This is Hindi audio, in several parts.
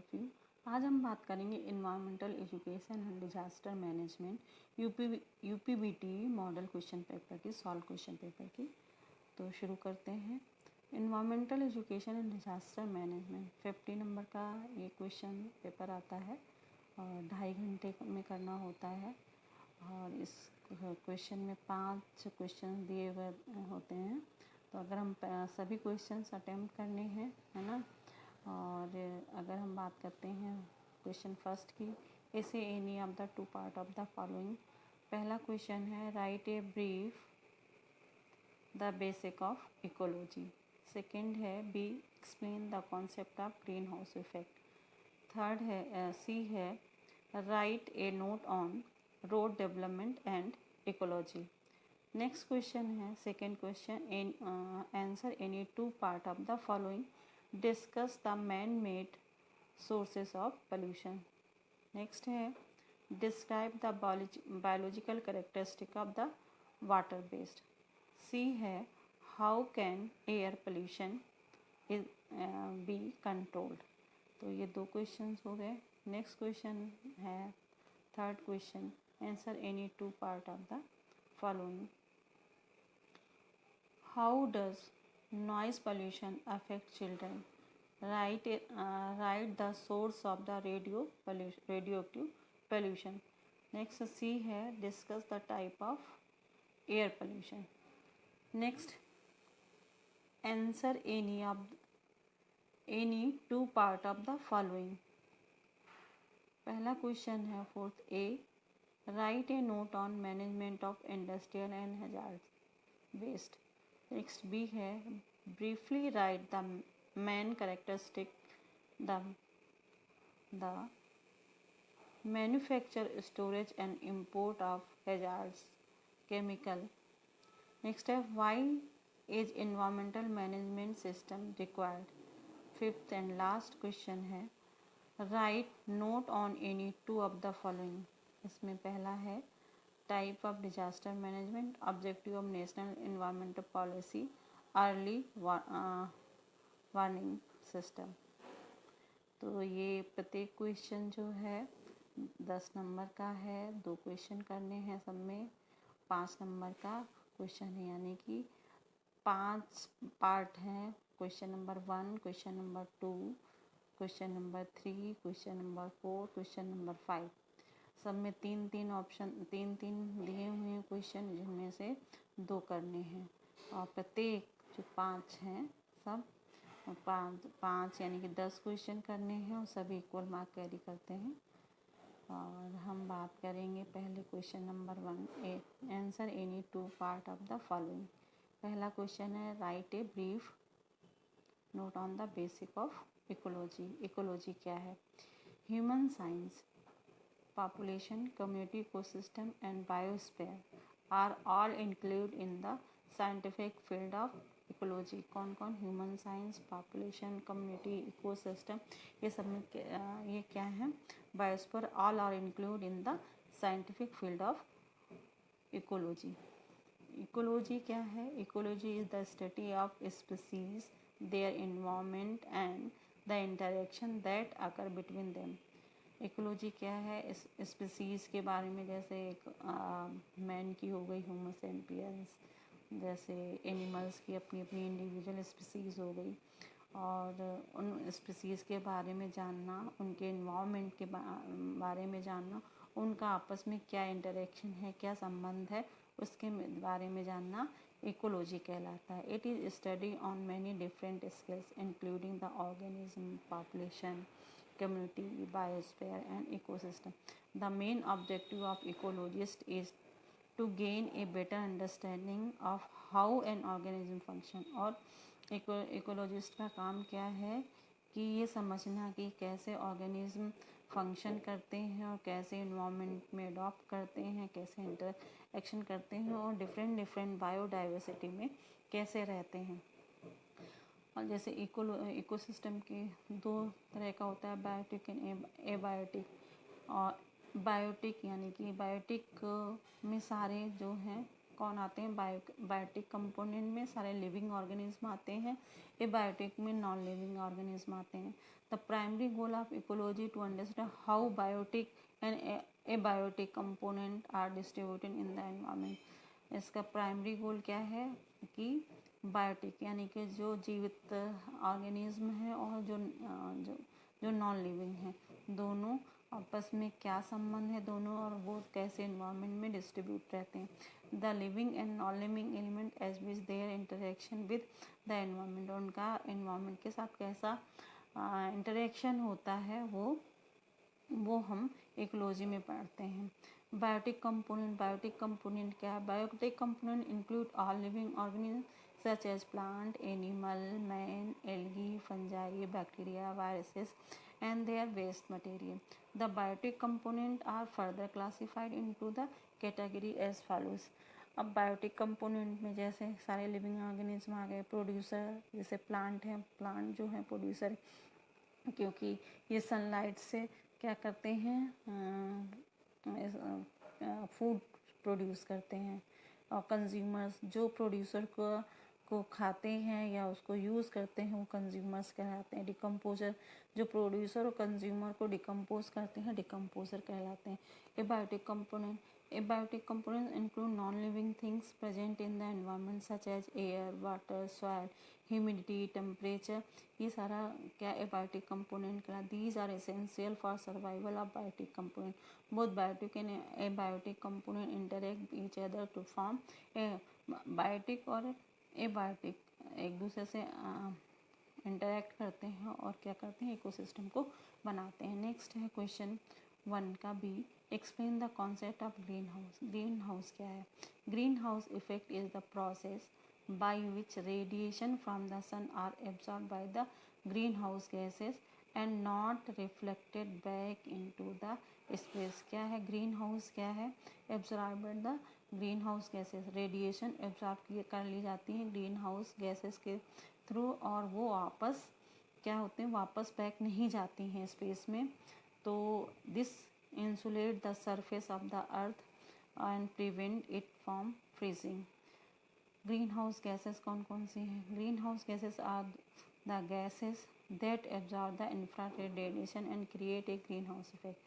Of you. आज हम बात करेंगे environmental education and disaster management UPBT model question paper की, सॉल्व क्वेश्चन पेपर की। तो शुरू करते हैं। Environmental education and disaster management 50 number का ये क्वेश्चन पेपर आता है और 2.5 घंटे में करना होता है। और इस क्वेश्चन में 5 क्वेश्चन दिए हुए होते हैं। तो अगर हम सभी क्वेश्चंस अटेम्प्ट करने हैं, है ना। और अगर हम बात करते हैं क्वेश्चन फर्स्ट की, ऐसे any of the 2 part of the following. पहला क्वेश्चन है write a brief the basic of ecology. Second है B explain the concept of greenhouse effect. Third है सी है write a note on road development and ecology. Next question है second question, answer any 2 part of the following, discuss the man made sources of pollution. Next है describe the biological characteristic of the water based. C है how can air pollution is be controlled. तो ये 2 क्वेश्चंस हो गए। नेक्स्ट क्वेश्चन है third question, answer any 2 part of the following. How does noise pollution affect children? Write the source of the radioactive pollution. Next C है discuss the type of air pollution. Next answer any 2 part of the following. पहला क्वेश्चन है fourth A, write a note on management of industrial and hazard waste. Next B है briefly write the main characteristic the manufacture storage and import of hazards chemical. Next है why is environmental management system required. Fifth and last question है write note on any 2 of the following. इसमें पहला है type of disaster management, objective of national environmental policy, early warning system. तो ये प्रत्येक क्वेश्चन जो है 10 नंबर का है। 2 क्वेश्चन करने हैं, सब में 5 नंबर का क्वेश्चन है, यानी कि 5 पार्ट हैं। Question number 1, question number 2, question number 3, question number 4, question number 5। सब में 3-3 ऑप्शन, 3-3 दिए हुए हैं क्वेश्चन, जिनमें से 2 करने हैं। और प्रत्येक जो 5 हैं सब 5 यानी कि 10 क्वेश्चन करने हैं और सभी इक्वल मार्क कैरी करते हैं। और हम बात करेंगे पहले question number 1, answer any 2 part of the following. पहला क्वेश्चन है write a brief note on the basic of ecology. Ecology क्या है? Human science, population, community, ecosystem and biosphere are all include in the scientific field of ecology. कौन कौन? Human science, population, community, ecosystem, ये सब में ये क्या है? Biosphere, all are include in the scientific field of ecology. Ecology क्या है? Ecology is the study of species, their environment and the interaction that occur between them. Ecology क्या है? इस स्पीसीज़ के बारे में, जैसे एक मैन की हो गई होमो सेपियंस, जैसे एनिमल्स की अपनी अपनी इंडिविजुअल स्पीसीज़ हो गई, और उन स्पीसीज़ के बारे में जानना, उनके इन्वायरमेंट के बारे में जानना, उनका आपस में क्या इंटरेक्शन है, क्या संबंध है, उसके बारे में जानना इकोलॉजी कहलाता है। It is study on many different skills including the organism, population, community, biosphere and ecosystem. The main objective of ecologist is to gain a better understanding of how an organism function. और इकोलॉजिस्ट का काम क्या है कि ये समझना कि कैसे ऑर्गेनिज्म फंक्शन करते हैं और कैसे इन्वायरमेंट में अडॉप्ट करते हैं, कैसे इंटरेक्शन करते हैं और डिफरेंट बायोडाइवर्सिटी में कैसे रहते हैं। और जैसे इकोसिस्टम के 2 तरह का होता है, बायोटिक एंड एबायोटिक। और बायोटिक यानी कि बायोटिक में सारे जो हैं कौन आते हैं? बायोटिक कंपोनेंट में सारे लिविंग ऑर्गेनिज्म आते हैं, एबायोटिक में नॉन लिविंग ऑर्गेनिज्म आते हैं। The primary goal of ecology to understand how biotic and abiotic component are distributed in the environment. इसका प्राइमरी गोल क्या है कि बायोटिक यानी कि जो जीवित ऑर्गेनिज्म है और जो नॉन लिविंग है, दोनों आपस में क्या संबंध है दोनों, और वो कैसे एनवायरनमेंट में डिस्ट्रीब्यूट रहते हैं। The living and non living element as which their interaction with the environment, उनका एनवायरनमेंट के साथ कैसा इंटरेक्शन होता है वो हम इकोलॉजी में पढ़ते हैं। बायोटिक कंपोनेंट क्या है? Biotic component include all living organism such as plant, animal, man, algae, fungi, bacteria, viruses, and their waste material. The biotic components are further classified into the category as follows. अब बायोटिक कंपोनेंट में जैसे सारे लिविंग ऑर्गेनिज्म आ गए, प्रोड्यूसर जैसे प्लांट है, प्लांट जो है प्रोड्यूसर, क्योंकि ये सनलाइट से क्या करते हैं, फूड प्रोड्यूस करते हैं। और कंज्यूमर्स जो प्रोड्यूसर को खाते हैं या उसको यूज़ करते हैं वो कंज्यूमर्स कहलाते हैं। डिकम्पोजर जो प्रोड्यूसर और कंज्यूमर को डिकम्पोज करते हैं डिकम्पोजर कहलाते हैं। Abiotic component include non living things present in the environment such as air, water, soil, humidity, temperature, ये सारा क्या एबायोटिक कंपोनेंट का। These are essential for survival of biotic component. Both biotic and abiotic component interact each other to form biotic और एबायोटिक एक दूसरे से इंटरेक्ट करते हैं और क्या करते हैं, इकोसिस्टम को बनाते हैं। नेक्स्ट है क्वेश्चन 1 का B, explain the concept of greenhouse. Greenhouse क्या है? Greenhouse effect is the process by which radiation from the sun are absorbed by the greenhouse gases and not reflected back into the space। क्या है ग्रीन हाउस? क्या है? Absorb the greenhouse gases, radiation absorb कर ली जाती है ग्रीन हाउस गैसेस के थ्रू और वो वापस क्या होते हैं, वापस बैक नहीं जाती हैं स्पेस में। तो this insulate the surface of the earth and prevent it from freezing. Greenhouse gases कौन कौन सी हैं? Greenhouse gases are the gases that absorb the infrared radiation and create a greenhouse effect.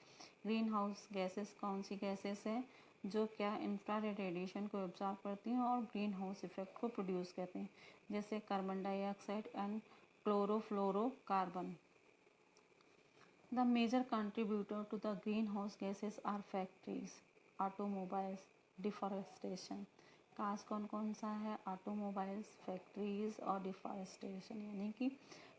Greenhouse gases कौन सी गैसेस हैं जो क्या इंफ्रारेड रेडिएशन को एब्जॉर्ब करती हैं और ग्रीन हाउस इफेक्ट को प्रोड्यूस करते हैं, जैसे carbon dioxide and chlorofluorocarbon. The major contributor to the greenhouse gases are factories, automobiles, deforestation. Cause कौन कौन सा है? ऑटोमोबाइल्स, फैक्ट्रीज और डिफॉरेस्टेशन यानी कि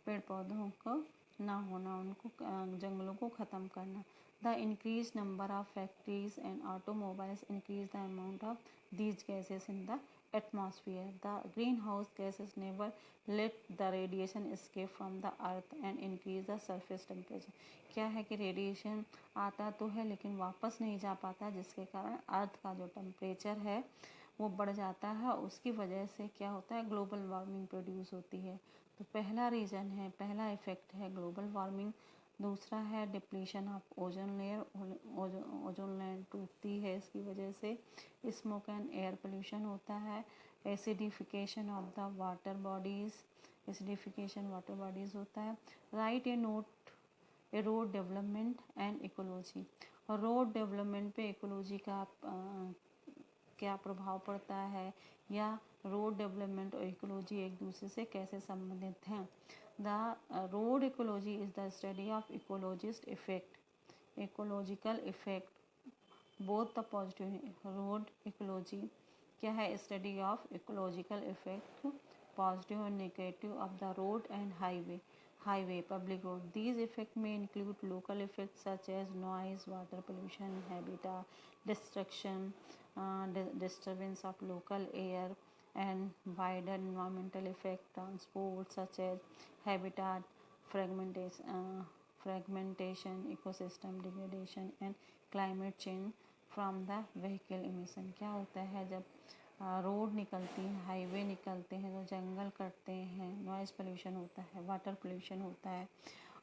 पेड़ पौधों को ना होना, उनको जंगलों को ख़त्म करना। The increase number of factories and automobiles increase the amount of these gases in the atmosphere. The greenhouse gases never let the radiation escape from the earth and increase the surface temperature. क्या है कि रेडिएशन आता तो है लेकिन वापस नहीं जा पाता, जिसके कारण अर्थ का जो टेम्परेचर है वो बढ़ जाता है। उसकी वजह से क्या होता है, ग्लोबल वार्मिंग प्रोड्यूस होती है। तो पहला रीज़न है, पहला इफेक्ट है ग्लोबल वार्मिंग। दूसरा है depletion of ozone layer, ozone layer टूटती है इसकी वजह से। स्मोक एंड एयर पोल्यूशन होता है। Acidification of the water bodies, acidification water bodies होता है। Write a note A road development and ecology. और रोड डेवलपमेंट पे इकोलॉजी का क्या प्रभाव पड़ता है, या रोड डेवलपमेंट और इकोलॉजी एक दूसरे से कैसे संबंधित हैं। The road ecology is the study of ecologist effect, ecological effect both the positive. Road ecology क्या है? Study of ecological effect positive और negative of the road and highway public road. These effects may include local effects such as noise, water pollution, habitat destruction, disturbance of local air, and wider environmental effects, transport such as habitat fragmentation, ecosystem degradation, and climate change from the vehicle emission। क्या होता है जब रोड निकलती हैं, हाईवे निकलते हैं तो जंगल कटते हैं, नॉइज़ पोल्यूशन होता है, वाटर पोल्यूशन होता है,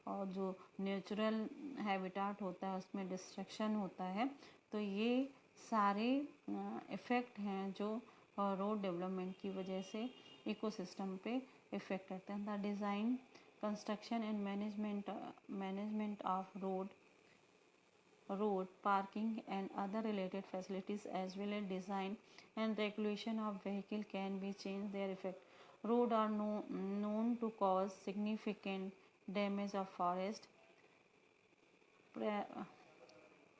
और जो नेचुरल हैबिटाट होता है उसमें डिस्ट्रक्शन होता है। तो ये सारे इफ़ेक्ट हैं जो और रोड डेवलपमेंट की वजह से इकोसिस्टम पे इफ़ेक्ट करते हैं। The design, construction and management of road, parking and other related facilities as well as design and regulation of vehicle can be changed their effect. Road are known to cause significant damage of forest,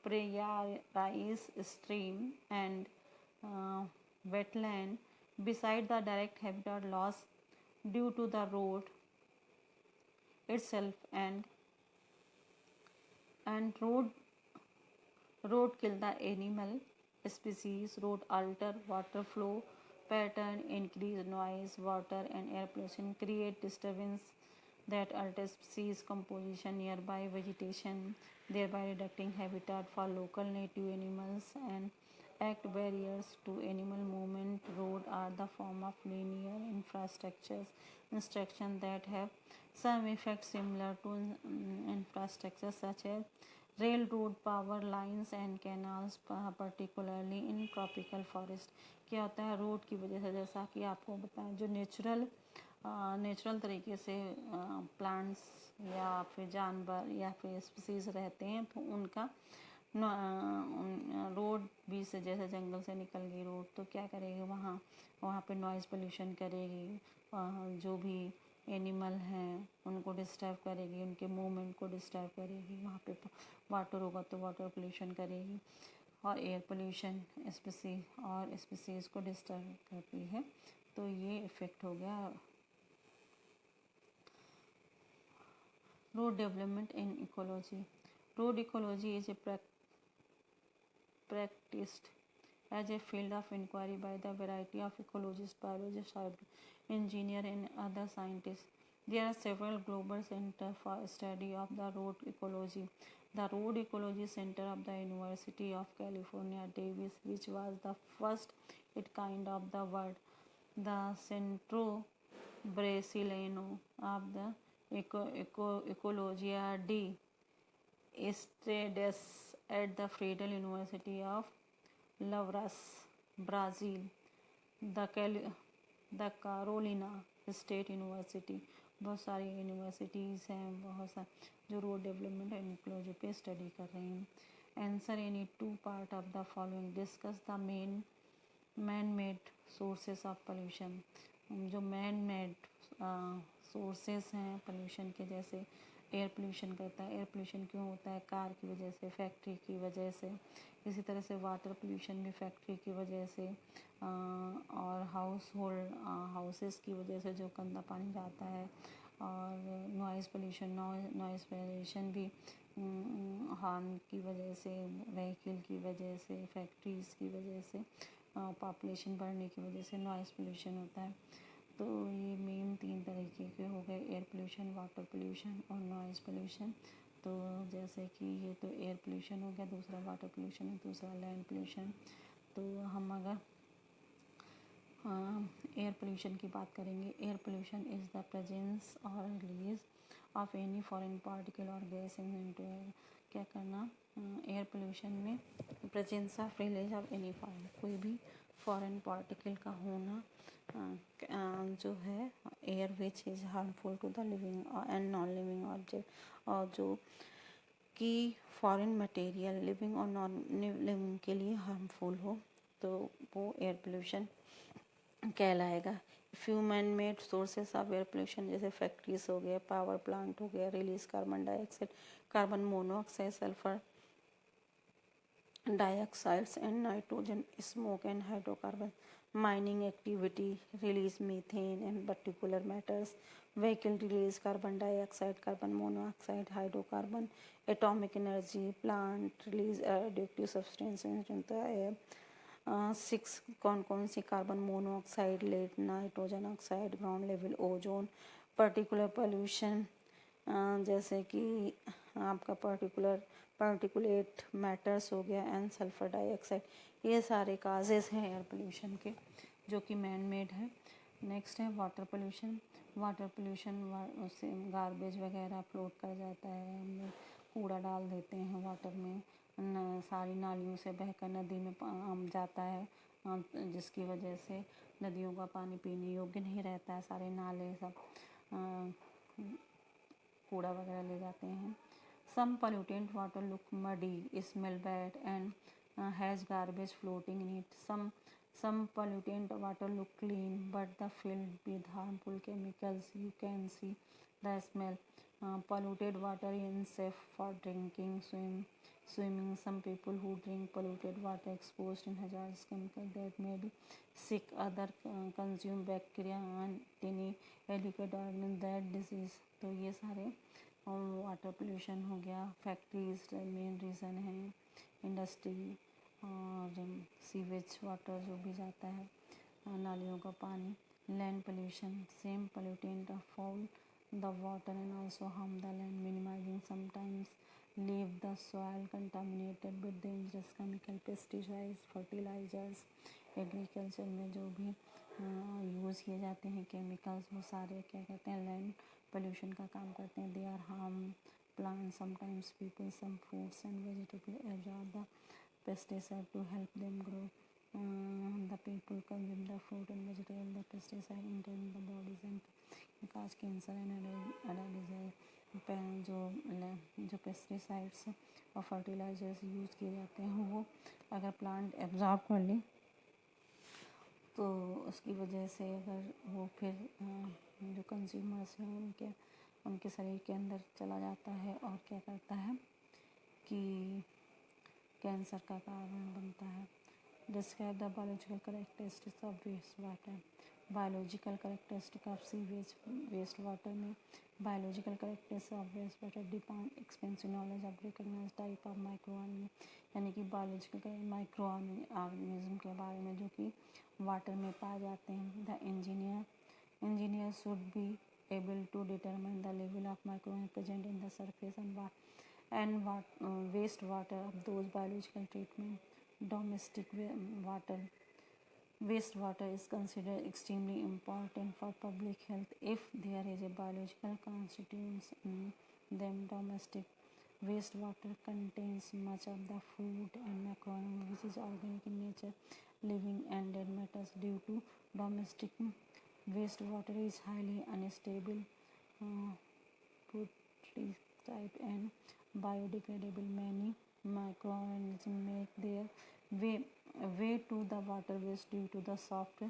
prairies, stream and wetland beside the direct habitat loss due to the road itself and road kill the animal species, road alter water flow pattern, increase noise, water and air pollution, create disturbance that alter species composition, nearby vegetation, thereby reducing habitat for local native animals and act barriers to animal movement. Road are the form of linear infrastructure that have some effects similar to infrastructure such as railroad, power lines and canals, particularly in tropical forest. क्या होता है रोड की वजह से, जैसा कि आपको बताएं, जो नेचुरल तरीके से प्लांट्स या फिर जानवर या फिर स्पीसीज रहते हैं तो उनका रोड बीच से, जैसे जंगल से निकल गई रोड तो क्या करेगी, वहाँ पे नॉइज़ पोल्यूशन करेगी, जो भी एनिमल हैं उनको डिस्टर्ब करेगी, उनके मूवमेंट को डिस्टर्ब करेगी, वहाँ पे वाटर होगा तो वाटर पोल्यूशन करेगी और एयर पोल्यूशन स्पीसीज को डिस्टर्ब करती है। तो ये इफ़ेक्ट हो गया road development in ecology. Road ecology is a practiced as a field of inquiry by the variety of ecologists, biologists, engineers, and other scientists. There are several global centers for study of the road ecology. The Road Ecology Center of the University of California, Davis, which was the first its kind of the world. The Centro Brasileño of the Ecologia de Estredes at the Federal University of Lavras, Brazil, the Carolina State University, बहुत सारी यूनिवर्सिटीज़ हैं, बहुत सारे जो रोड डेवलपमेंट एंड इकोलॉजी पे स्टडी कर रहे हैं। Answer any two part of the following, discuss the man made sources of pollution. जो मैन मेड सोर्सेस हैं पोल्यूशन के, जैसे एयर पोल्यूशन करता है, एयर पोल्यूशन क्यों होता है, कार की वजह से, फैक्ट्री की वजह से। इसी तरह से वाटर पोल्यूशन भी फैक्ट्री की वजह से और हाउसेस की वजह से जो गंदा पानी जाता है, और नॉइज़ पोल्यूशन भी हॉर्न की वजह से, व्हीकल की वजह से, फैक्ट्रीज़ की वजह से, पॉपुलेशन बढ़ने की वजह से नॉइज़ पोल्यूशन होता है। तो ये मेन 3 तरीके के हो गए, एयर पोल्यूशन, वाटर पोल्यूशन और नॉइज़ पोल्यूशन। तो जैसे कि ये तो एयर पोल्यूशन हो गया, दूसरा वाटर पोल्यूशन है, दूसरा लैंड पोल्यूशन। तो हम अगर एयर पोल्यूशन की बात करेंगे, air pollution is the presence और release of any foreign particle और गैस इनटू एयर। क्या करना, एयर पोल्यूशन में presence of release of any foreign, कोई भी फॉरेन पार्टिकल का होना जो है air which is harmful to the living and non living object, और जो कि फॉरेन मटेरियल लिविंग और नॉन लिविंग के लिए हार्मफुल हो तो वो एयर पोल्यूशन कहलाएगा। Human made sources of air pollution, जैसे फैक्ट्रीज हो गए, पावर प्लांट हो गया, release carbon dioxide, carbon monoxide, sulphur dioxides and nitrogen, smoke and hydrocarbon, mining activity release methane and particulate matters, vehicle release carbon dioxide, carbon monoxide, hydrocarbon, atomic energy, plant release radioactive substances into the air। 6 कौन सी, carbon monoxide, lead nitrogen oxide, ground level ozone, particular pollution जैसे कि आपका पर्टिकुलेट मैटर्स हो गया, एंड सल्फर डाइऑक्साइड। ये सारे काजेज़ हैं एयर पोल्यूशन के जो कि मैन मेड है। नेक्स्ट है वाटर पोल्यूशन। वाटर पोल्यूशन उससे गार्बेज वगैरह फ्लोट कर जाता है, हम लोग कूड़ा डाल देते हैं वाटर में, सारी नालियों से बहकर नदी में जाता है, जिसकी वजह से नदियों का पानी पीने योग्य नहीं रहता है। सारे नाले सब कूड़ा वगैरह ले जाते हैं। Some polluted water look muddy, smell bad, and has garbage floating in it. Some polluted water look clean, but the filled with harmful chemicals. You can see the smell. Polluted water is unsafe for drinking, swimming. Some people who drink polluted water exposed in hazardous chemicals that may be sick. Other consume bacteria and tiny delicate organisms that disease. तो ये सारे वाटर पोल्यूशन हो गया। फैक्ट्रीज मेन रीज़न है, इंडस्ट्री और सीवेज वाटर जो भी जाता है, नालियों का पानी। Land pollution, same pollutant foul the water and also harm the land, minimising sometimes leave the soil contaminated with dangerous chemical, pesticides, fertilizers। Agriculture में जो भी यूज़ किए जाते हैं केमिकल्स, वो सारे क्या कहते हैं, लैंड पोल्यूशन का काम करते हैं। They are harm plant, sometimes people, some fruits and vegetable absorb the pesticide to help them grow. The people consume the fruit and vegetable, the pesticide enter in the bodies and cause cancer and एडालिजाई। जो पेस्टिसाइड्स और फर्टिलाइजर्स यूज़ किए जाते हैं, वो अगर प्लांट एब्जॉर्ब कर ले तो उसकी वजह से अगर वो फिर जो कंज्यूमर्स हैं उनके शरीर के अंदर चला जाता है और क्या करता है कि कैंसर का कारण बनता है। Describe the biological characteristics of waste water. Biological characteristic of sewage waste water में biological characteristics of waste water depend expensive knowledge of recognised type of microorganism, यानी कि बायोलॉजिकल माइक्रो ऑर्गेनिज्म के बारे में जो कि वाटर में पाए जाते हैं। The engineer should be able to determine the level of microorganisms present in the surface and waste water of those biological treatment. Domestic wastewater is considered extremely important for public health if there is a biological constituents in them. Domestic wastewater contains much of the food and microorganisms which is organic in nature, living and dead matters. Due to domestic wastewater is highly unstable, putrid type and biodegradable. Many microorganisms make their way to the waterways due to the soft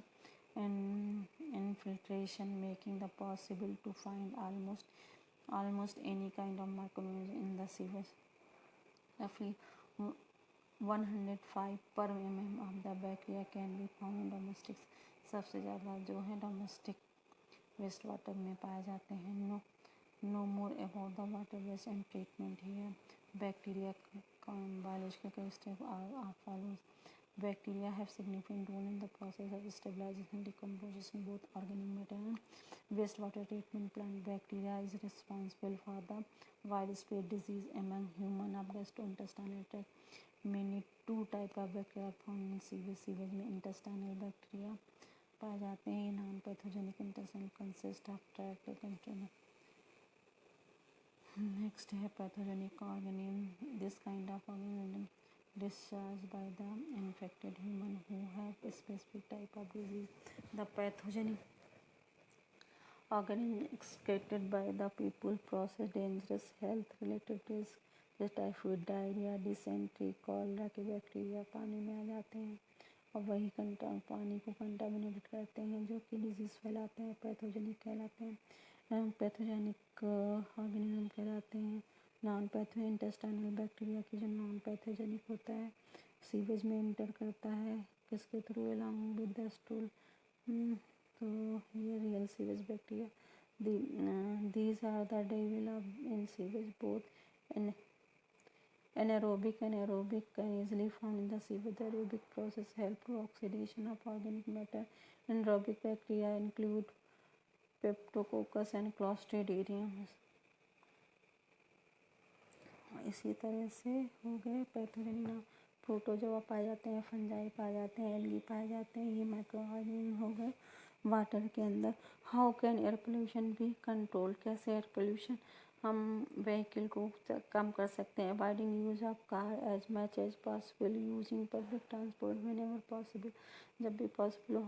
and infiltration, making the possible to find almost any kind of microorganism in the sewage. Roughly 105 per mm of the bacteria can be found in domestic। सबसे ज़्यादा जो है डोमेस्टिक वेस्ट वाटर में पाए जाते हैं। Know more about the water waste and treatment here. Bacteria biological characteristics are follows. Bacteria have significant role in the process of stabilization and decomposition both organic matter and wastewater treatment plant. Bacteria is responsible for the widespread disease among human of gastrointestinal tract. Many two type of bacteria found in sewage। सीवेज में इंटेस्टाइनल बैक्टीरिया पाए जाते हैं। Non pathogenic intestinal consist of tract container. Next है pathogenic organism. This kind of organism discharged by the infected human who have a specific type of disease. The pathogenic organism excreted by the people process dangerous health related risks जैसे टाइफाइड, डायरिया, डिसेंट्री, कॉलरा के बैक्टीरिया पानी में आ जाते हैं और वही पानी को कंटामिनेट करते हैं जो कि डिजीज़ फैलाते हैं, पैथोजेनिक कहलाते हैं। पैथोजेनिक ऑर्गेनिज्म कहलाते हैं। नॉन पैथो इंटेस्टाइनल बैक्टीरिया की जो नॉन पैथोजेनिक होता है सीवेज में इंटर करता है किसके through, along with the stool. तो ये real sewage bacteria. These are the develop in sewage both anaerobic and aerobic can easily found in the sewage. The aerobic process help to oxidation of organic matter. Anaerobic bacteria include Streptococcus and Clostridium। इसी तरह से हो गए पैथोजेनिक। प्रोटोजोआ पाए जाते हैं, फंजाई पाए जाते हैं, एल्गी पाए जाते हैं। ये माइक्रोऑर्गेनिज्म हो गए वाटर के अंदर। How can air pollution be control, कैसे एयर पोल्यूशन हम व्हीकल को कम कर सकते हैं। Avoiding use of car as much as possible, using public transport whenever possible. जब भी पॉसिबल हो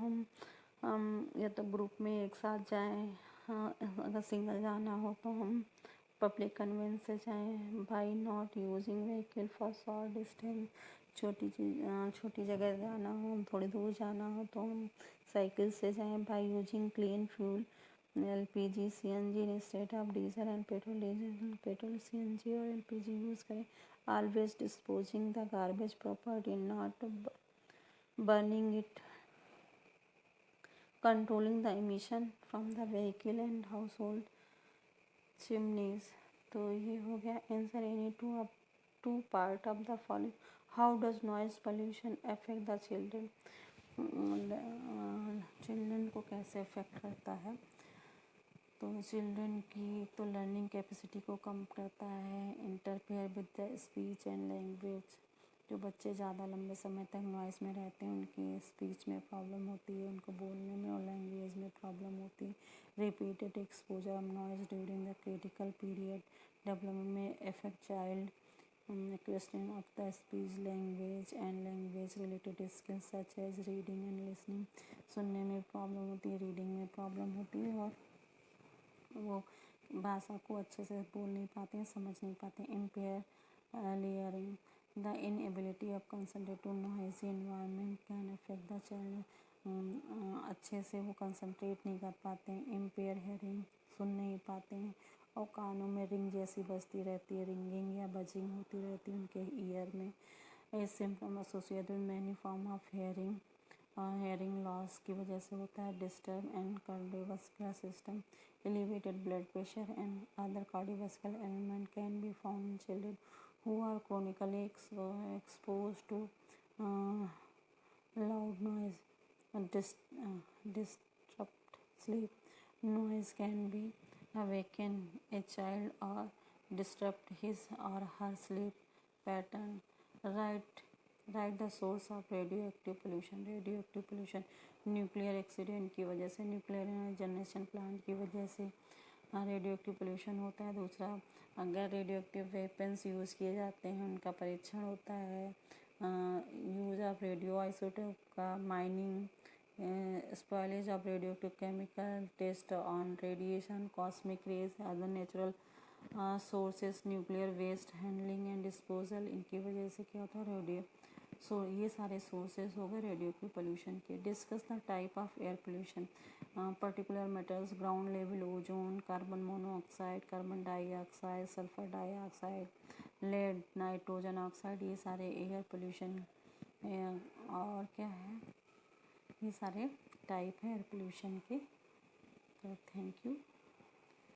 हम या तो ग्रुप में एक साथ जाएं, हाँ अगर सिंगल जाना हो तो हम पब्लिक कन्वेंस से जाएं। By not using vehicle for short distance, छोटी जगह जाना हो, थोड़ी दूर जाना हो तो हम साइकिल से जाएं। By using clean fuel LPG CNG instead of diesel and petrol CNG और LPG यूज़ करें। Always disposing the garbage properly, not burning it. Controlling the emission from the vehicle and house hold chimneys. तो ये हो गया answer. Any two part of the following. How does noise pollution affect the children. Children को कैसे अफेक्ट करता है, तो चिल्ड्रन की तो लर्निंग कैपेसिटी को कम करता है। Interfere with the speech and language. जो बच्चे ज़्यादा लंबे समय तक नॉइज़ में रहते हैं उनकी स्पीच में प्रॉब्लम होती है, उनको बोलने में और लैंग्वेज में प्रॉब्लम होती है। Repeated exposure of noise during the critical period development में affect child question of the speech language and language related skills such as reading and listening. सुनने में प्रॉब्लम होती है, रीडिंग में प्रॉब्लम होती है और वो भाषा को अच्छे से बोल नहीं पाते हैं, समझ नहीं पाते। Impair learning, the inability of concentrate to noisy environment can affect the child. अच्छे से वो कंसंट्रेट नहीं कर पाते हैं। इम्पेयर हेयरिंग, सुन नहीं पाते हैं और कानों में रिंग जैसी बजती रहती है, रिंगिंग या बजिंग होती रहती है उनके ईयर में। A symptom associated with many form of hearing, hearing loss की वजह से होता है। Disturb and cardiovascular system, elevated blood pressure and other cardiovascular ailment can be found in children who are chronically exposed to loud noise. Disrupt sleep. Noise can be awaken a child or disrupt his or her sleep pattern. Write the source of radioactive pollution. Radioactive pollution nuclear accident की वजह से, न्यूक्लियर जनरेशन प्लांट की वजह से रेडियोएक्टिव पोल्यूशन होता है। दूसरा, अगर रेडियोएक्टिव वेपन्स यूज़ किए जाते हैं उनका परीक्षण होता है। यूज़ ऑफ रेडियो आइसोटोप का, mining, spoilage of radioactive chemical, test on radiation, cosmic rays, other natural sources, nuclear waste handling and disposal. इनकी वजह से क्या होता है रेडियो। ये सारे सोर्सेज हो गए रेडियोएक्टिव पोल्यूशन के। Discuss the type of air pollution. Particular metals, ground level ozone, carbon monoxide, carbon dioxide, sulphur dioxide, lead, nitrogen oxide, ये सारे एयर पोल्यूशन और क्या है, ये सारे टाइप हैं एयर पोल्यूशन के। तो थैंक यू।